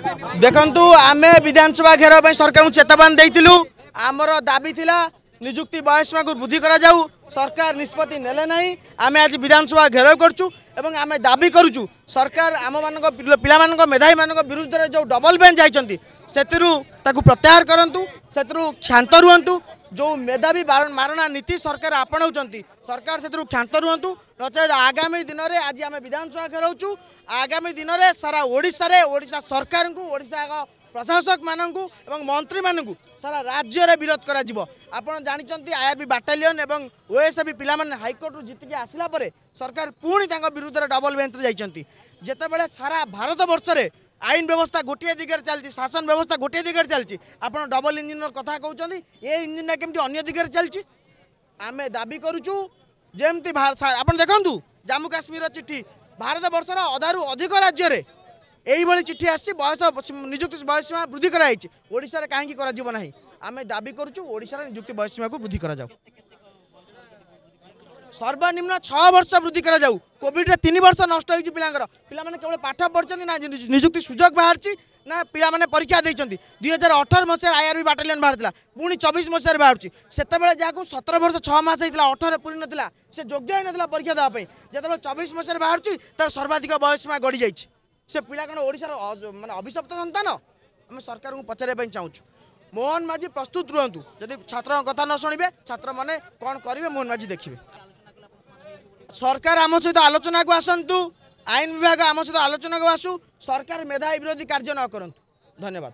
देखंतु आमे विधानसभा घेराव सरकार चेतावनी देइतिलु आमर दाबी थिला नियुक्ति बयसीमा को वृद्धि करा जाऊ सरकार निष्पत्ति नेले नहीं आमे आज विधानसभा घेराव करचु एवं आमे दाबी करूचु सरकार आम मानक पिला मानक मेधावी मानक विरुद्ध रे जो डबल बेंच जाइचंती सेतिरु ताकु प्रत्याहार करंतु सेतिरु क्षांत रुहंतु जो मेधावी मारणा नीति सरकार आपणाउचंती सरकार सेतिरु क्षांत रुहंतु नचे आगामी दिन में आज आमे विधानसभा घेराउचु आगामी दिन में सारा ओडिशा रे ओडिशा सरकार को ओडिशा प्रशासक मानू एवं मंत्री मानू सारा राज्य रे विरोध करा जिवो आपण जानिचंती आईआरबी बाटालियन एवं ओएसबी पिला माने हाईकोर्ट रु जितिके आसिला परे सरकार पुणी तांको विरुद्ध रे डबल बेंच रे जाइचंती जेतेबेले सारा भारत वर्ष रे आईन व्यवस्था गोटे दिगरे चलती शासन व्यवस्था गोटे दिगरे चलती आपण डबल इंजिन कथा कहउचंती ए इंजिन केमती अन्य दिगरे चलती आमे दाबी करूचु जेमती आपण देखंतु जम्मू काश्मीर चिट्ठी भारत वर्षर अधारू अधिक राज्य रे यही भाई चिट्ठी आसी बयस नियुक्ति बयसीमा वृद्धि कराई ओडिशा रे कहीं करा नहीं आमे दाबी करूचु ओडिशा रे नियुक्ति बयसीमा को वृद्धि करा जाऊ सर्वनिम्न 6 वर्ष वृद्धि करा जाऊ कोविड रे 3 वर्ष नष्ट होई पिलांगर पिला माने केवल पाठ पढ़छन्ती ना नियुक्ति सुजोग बाहरची ना पिला माने परीक्षा देइछन्ती 2018 मसिया आईआरबी बाटालियन बाहरतिला पुणी 24 मसिया बाहरची सेतेबेले जाको 17 वर्ष 6 मास हेतिला 18 पूरी नथिला से योग्य ही नथिला परीक्षा देबा पई जेतेबेले 24 मसिया बाहरची तार सर्वाधिक बयसीमा गडी जाइछि से पिला कण ओडिशा माने अभिशप्त संतान आम सरकार को पचारे चाहूँ मोहन माझी प्रस्तुत रुहतु जदि छात्र कथा न शुणे छात्र मैंने कौन करेंगे मोहन माझी देखिए सरकार आम सहित आलोचना को आसतु आईन विभाग आम सहित आलोचना को आसू सरकार मेधावी विरोधी कार्य न करूँ धन्यवाद।